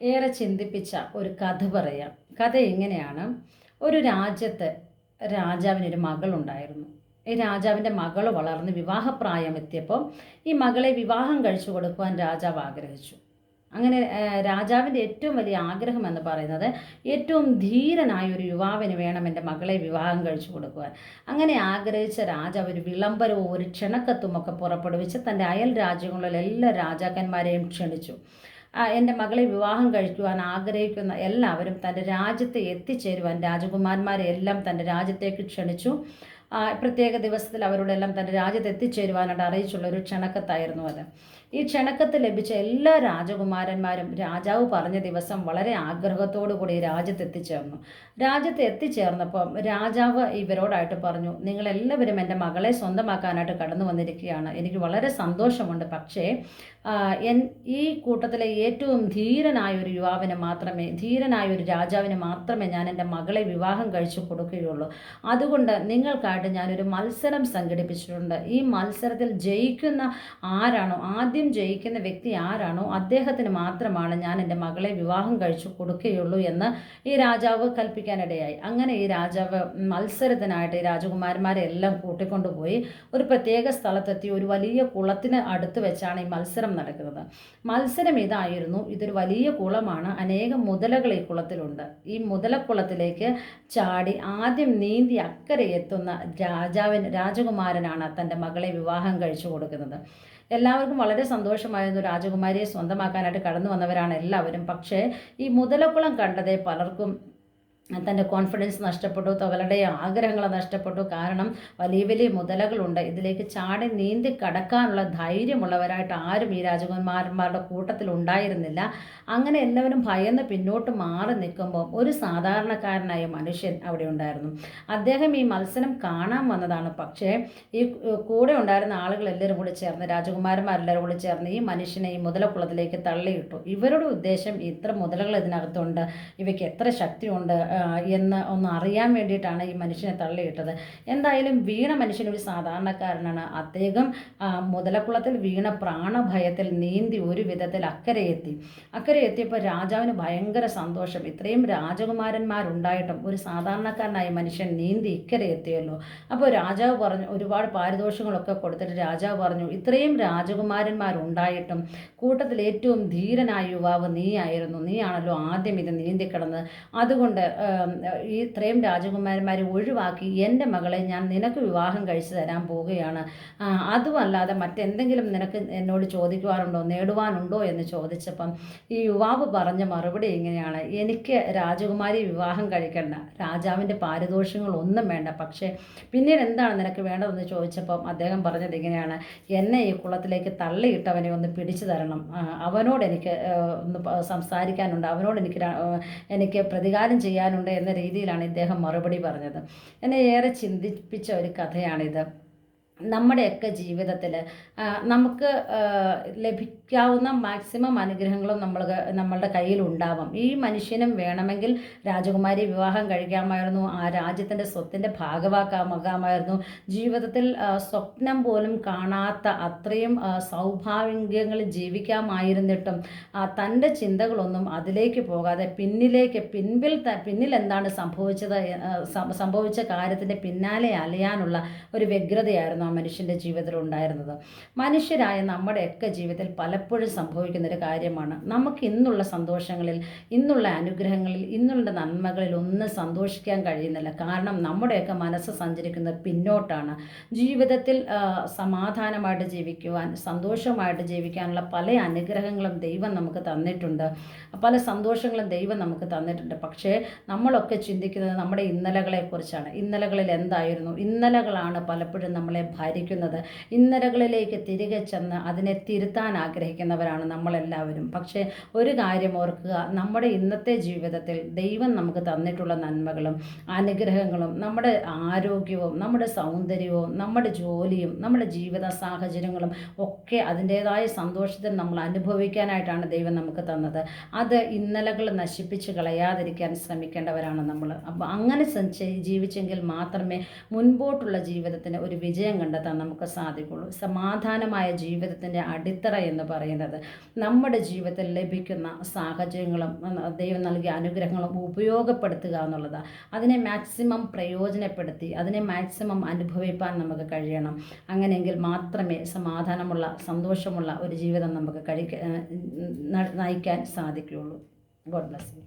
ഏറെ ചിന്തിപ്പിച്ച ഒരു കഥ പറയാം. കഥ ഇങ്ങനെയാണ്. ഒരു രാജ്യത്ത് രാജാവിനൊരു മകളുണ്ടായിരുന്നു. ഈ രാജാവിൻ്റെ മകൾ വളർന്ന് വിവാഹപ്രായം എത്തിയപ്പോൾ ഈ മകളെ വിവാഹം കഴിച്ചു കൊടുക്കുവാൻ രാജാവ് ആഗ്രഹിച്ചു. അങ്ങനെ രാജാവിൻ്റെ ഏറ്റവും വലിയ ആഗ്രഹം എന്ന് പറയുന്നത് ഏറ്റവും ധീരനായ ഒരു യുവാവിന് വേണം എൻ്റെ മകളെ വിവാഹം കഴിച്ചു കൊടുക്കുവാൻ. അങ്ങനെ ആഗ്രഹിച്ച രാജാവ് ഒരു വിളംബരവും ഒരു ക്ഷണക്കത്തുമൊക്കെ പുറപ്പെടുവിച്ച് തൻ്റെ അയൽ രാജ്യങ്ങളിലെ എല്ലാ രാജാക്കന്മാരെയും ക്ഷണിച്ചു. എൻ്റെ മകളെ വിവാഹം കഴിക്കുവാൻ ആഗ്രഹിക്കുന്ന എല്ലാവരും തൻ്റെ രാജ്യത്ത് എത്തിച്ചേരുവാൻ രാജകുമാരന്മാരെ എല്ലാം തൻ്റെ രാജ്യത്തേക്ക് ക്ഷണിച്ചു. പ്രത്യേക ദിവസത്തിൽ അവരോടെല്ലാം തൻ്റെ രാജ്യത്ത് എത്തിച്ചേരുവാനായിട്ട് അറിയിച്ചുള്ള ഒരു ക്ഷണക്കത്തായിരുന്നു അത്. ഈ ക്ഷണക്കത്ത് ലഭിച്ച എല്ലാ രാജകുമാരന്മാരും രാജാവ് പറഞ്ഞ ദിവസം വളരെ ആഗ്രഹത്തോടു കൂടി രാജ്യത്ത് എത്തിച്ചേർന്നു. രാജ്യത്ത് എത്തിച്ചേർന്നപ്പോൾ രാജാവ് ഇവരോടായിട്ട് പറഞ്ഞു, നിങ്ങളെല്ലാവരും എൻ്റെ മകളെ സ്വന്തമാക്കാനായിട്ട് കടന്നു വന്നിരിക്കുകയാണ്. എനിക്ക് വളരെ സന്തോഷമുണ്ട്. പക്ഷേ ഈ കൂട്ടത്തിലെ ഏറ്റവും ധീരനായ ഒരു യുവാവിന് മാത്രമേ, ധീരനായ ഒരു രാജാവിന് മാത്രമേ ഞാൻ എൻ്റെ മകളെ വിവാഹം കഴിച്ചു കൊടുക്കുകയുള്ളൂ. അതുകൊണ്ട് നിങ്ങൾക്കായിട്ട് ഞാനൊരു മത്സരം സംഘടിപ്പിച്ചിട്ടുണ്ട്. ഈ മത്സരത്തിൽ ജയിക്കുന്ന ആരാണോ, ആദ്യം ജയിക്കുന്ന വ്യക്തി ആരാണോ അദ്ദേഹത്തിന് മാത്രമാണ് ഞാൻ എൻ്റെ മകളെ വിവാഹം കഴിച്ചു കൊടുക്കുകയുള്ളൂ എന്ന് ഈ രാജാവ് കൽപ്പിക്കാനിടയായി. അങ്ങനെ ഈ രാജാവ് മത്സരത്തിനായിട്ട് ഈ രാജകുമാരന്മാരെ എല്ലാം കൂട്ടിക്കൊണ്ടുപോയി ഒരു പ്രത്യേക സ്ഥലത്തെത്തി. ഒരു വലിയ കുളത്തിന് അടുത്ത് വെച്ചാണ് ഈ മത്സരം നടക്കുന്നത്. മത്സരം ഇതായിരുന്നു. ഇതൊരു വലിയ കുളമാണ്. അനേകം മുതലകൾ ഈ കുളത്തിലുണ്ട്. ഈ മുതലക്കുളത്തിലേക്ക് ചാടി ആദ്യം നീന്തി അക്കരെ എത്തുന്ന രാജകുമാരനാണ് തൻ്റെ മകളെ വിവാഹം കഴിച്ചു കൊടുക്കുന്നത്. എല്ലാവർക്കും വളരെ സന്തോഷമായിരുന്നു. രാജകുമാരിയെ സ്വന്തമാക്കാനായിട്ട് കടന്നു വന്നവരാണ് എല്ലാവരും. പക്ഷേ ഈ മുതലക്കുളം കണ്ടതേ പലർക്കും തൻ്റെ കോൺഫിഡൻസ് നഷ്ടപ്പെട്ടു, അവരുടെ ആഗ്രഹങ്ങൾ നഷ്ടപ്പെട്ടു. കാരണം വലിയ വലിയ മുതലകളുണ്ട്. ഇതിലേക്ക് ചാടി നീന്തി കടക്കാനുള്ള ധൈര്യമുള്ളവരായിട്ട് ആരും ഈ രാജകുമാരന്മാരുടെ കൂട്ടത്തിൽ ഉണ്ടായിരുന്നില്ല. അങ്ങനെ എല്ലാവരും ഭയന്ന് പിന്നോട്ട് മാറി നിൽക്കുമ്പോൾ ഒരു സാധാരണക്കാരനായ മനുഷ്യൻ അവിടെ ഉണ്ടായിരുന്നു. അദ്ദേഹം ഈ മത്സരം കാണാൻ വന്നതാണ്. പക്ഷേ ഈ കൂടെ ഉണ്ടായിരുന്ന ആളുകളെല്ലാവരും കൂടി ചേർന്ന്, രാജകുമാരന്മാരെല്ലാവരും കൂടി ചേർന്ന് ഈ മനുഷ്യനെ ഈ മുതലക്കുളത്തിലേക്ക് തള്ളിയിട്ടു. ഇവരുടെ ഉദ്ദേശം ഇത്ര മുതലകൾ ഇതിനകത്തുണ്ട്, ഇവയ്ക്ക് എത്ര ശക്തിയുണ്ട് എന്ന് ഒന്ന് അറിയാൻ വേണ്ടിയിട്ടാണ് ഈ മനുഷ്യനെ തള്ളിയിട്ടത്. എന്തായാലും വീണ മനുഷ്യൻ ഒരു സാധാരണക്കാരനാണ്. അദ്ദേഹം മുതലക്കുളത്തിൽ വീണ പ്രാണഭയത്തിൽ നീന്തി ഒരു വിധത്തിൽ അക്കരെ എത്തിയപ്പോൾ രാജാവിന് ഭയങ്കര സന്തോഷം. ഇത്രയും രാജകുമാരന്മാരുണ്ടായിട്ടും ഒരു സാധാരണക്കാരനായ മനുഷ്യൻ നീന്തി ഇക്കരെ എത്തിയല്ലോ. അപ്പോൾ രാജാവ് പറഞ്ഞു, ഒരുപാട് പാരിതോഷികങ്ങളൊക്കെ കൊടുത്തിട്ട് രാജാവ് പറഞ്ഞു, ഇത്രയും രാജകുമാരന്മാരുണ്ടായിട്ടും കൂട്ടത്തിൽ ഏറ്റവും ധീരനായ യുവാവ് നീയാണല്ലോ ആദ്യം ഇത് നീന്തിക്കിടന്ന്. അതുകൊണ്ട് ഈ ഇത്രയും രാജകുമാരന്മാരെ ഒഴിവാക്കി എൻ്റെ മകളെ ഞാൻ നിനക്ക് വിവാഹം കഴിച്ചു തരാൻ പോവുകയാണ്. അതുമല്ലാതെ മറ്റെന്തെങ്കിലും നിനക്ക് എന്നോട് ചോദിക്കുവാനുണ്ടോ, നേടുവാനുണ്ടോ എന്ന് ചോദിച്ചപ്പം ഈ യുവാവ് പറഞ്ഞ മറുപടി ഇങ്ങനെയാണ്, എനിക്ക് രാജകുമാരി വിവാഹം കഴിക്കേണ്ട, രാജാവിൻ്റെ പാരിതോഷികങ്ങളൊന്നും വേണ്ട, പക്ഷേ പിന്നീട് എന്താണ് നിനക്ക് വേണ്ടതെന്ന് ചോദിച്ചപ്പം അദ്ദേഹം പറഞ്ഞത് ഇങ്ങനെയാണ്, എന്നെ ഈ കുളത്തിലേക്ക് തള്ളിയിട്ടവനെ ഒന്ന് പിടിച്ചു തരണം, അവനോട് എനിക്ക് ഒന്ന് സംസാരിക്കാനുണ്ട്, അവനോട് എനിക്ക് പ്രതികാരം ചെയ്യാനുണ്ട് എന്ന രീതിയിലാണ് ഇദ്ദേഹം മറുപടി പറഞ്ഞത്. എന്നെ ഏറെ ചിന്തിപ്പിച്ച ഒരു കഥയാണിത്. നമ്മുടെയൊക്കെ ജീവിതത്തിൽ നമുക്ക് ലഭിക്കാവുന്ന മാക്സിമം അനുഗ്രഹങ്ങളും നമ്മളുടെ കയ്യിലുണ്ടാവാം. ഈ മനുഷ്യനും വേണമെങ്കിൽ രാജകുമാരി വിവാഹം കഴിക്കാമായിരുന്നു, ആ രാജ്യത്തിൻ്റെ സ്വത്തിൻ്റെ ഭാഗമാക്കാമായിരുന്നു. ജീവിതത്തിൽ സ്വപ്നം പോലും കാണാത്ത അത്രയും സൗഭാഗ്യങ്ങളിൽ ജീവിക്കാമായിരുന്നിട്ടും തൻ്റെ ചിന്തകളൊന്നും അതിലേക്ക് പോകാതെ പിന്നിൽ എന്താണ് സംഭവിച്ച കാര്യത്തിൻ്റെ പിന്നാലെ അലയാനുള്ള ഒരു വ്യഗ്രതയായിരുന്നു മനുഷ്യൻ്റെ ജീവിതത്തിൽ ഉണ്ടായിരുന്നത്. മനുഷ്യരായ നമ്മുടെയൊക്കെ ജീവിതത്തിൽ പലപ്പോഴും സംഭവിക്കുന്നൊരു കാര്യമാണ്, നമുക്ക് ഇന്നുള്ള സന്തോഷങ്ങളിൽ, ഇന്നുള്ള അനുഗ്രഹങ്ങളിൽ, ഇന്നുള്ള നന്മകളിൽ ഒന്നും സന്തോഷിക്കാൻ കഴിയുന്നില്ല. കാരണം നമ്മുടെയൊക്കെ മനസ്സ് സഞ്ചരിക്കുന്നത് പിന്നോട്ടാണ്. ജീവിതത്തിൽ സമാധാനമായിട്ട് ജീവിക്കുവാൻ, സന്തോഷമായിട്ട് ജീവിക്കാനുള്ള പല അനുഗ്രഹങ്ങളും ദൈവം നമുക്ക് തന്നിട്ടുണ്ട്, പല സന്തോഷങ്ങളും ദൈവം നമുക്ക് തന്നിട്ടുണ്ട്. പക്ഷേ നമ്മളൊക്കെ ചിന്തിക്കുന്നത് നമ്മുടെ ഇന്നലകളെക്കുറിച്ചാണ്. ഇന്നലകളിൽ എന്തായിരുന്നു? ഇന്നലകളാണ് പലപ്പോഴും നമ്മളെ ഭരിക്കുന്നത്. ഇന്നലകളിലേക്ക് തിരികെ ചെന്ന് അതിനെ തിരുത്താൻ ആഗ്രഹിക്കുന്നവരാണ് നമ്മളെല്ലാവരും. പക്ഷേ ഒരു കാര്യം ഓർക്കുക, നമ്മുടെ ഇന്നത്തെ ജീവിതത്തിൽ ദൈവം നമുക്ക് തന്നിട്ടുള്ള നന്മകളും അനുഗ്രഹങ്ങളും, നമ്മുടെ ആരോഗ്യവും, നമ്മുടെ സൗന്ദര്യവും, നമ്മുടെ ജോലിയും, നമ്മുടെ ജീവിത സാഹചര്യങ്ങളും ഒക്കെ അതിൻ്റേതായ സന്തോഷത്തിൽ നമ്മൾ അനുഭവിക്കാനായിട്ടാണ് ദൈവം നമുക്ക് തന്നത്. അത് ഇന്നലകൾ നശിപ്പിച്ച് കളയാതിരിക്കാൻ ശ്രമിക്കേണ്ടവരാണ് നമ്മൾ. അപ്പോൾ അങ്ങനെ ജീവിച്ചെങ്കിൽ മാത്രമേ മുൻപോട്ടുള്ള ജീവിതത്തിന് ഒരു വിജയം കണ്ടെത്താൻ നമുക്ക് സാധിക്കുള്ളൂ. സമാധാനമായ ജീവിതത്തിൻ്റെ അടിത്തറ എന്ന് പറയുന്നത് പറയുന്നത്. നമ്മുടെ ജീവിതത്തിൽ ലഭിക്കുന്ന സാഹചര്യങ്ങളും ദൈവം നൽകിയ അനുഗ്രഹങ്ങളും ഉപയോഗപ്പെടുത്തുക എന്നുള്ളതാണ്. അതിനെ മാക്സിമം പ്രയോജനപ്പെടുത്തി അതിനെ മാക്സിമം അനുഭവിപ്പാൻ നമുക്ക് കഴിയണം. അങ്ങനെയെങ്കിൽ മാത്രമേ സമാധാനമുള്ള സന്തോഷമുള്ള ഒരു ജീവിതം നമുക്ക് നയിക്കാൻ സാധിക്കുകയുള്ളൂ. God bless you.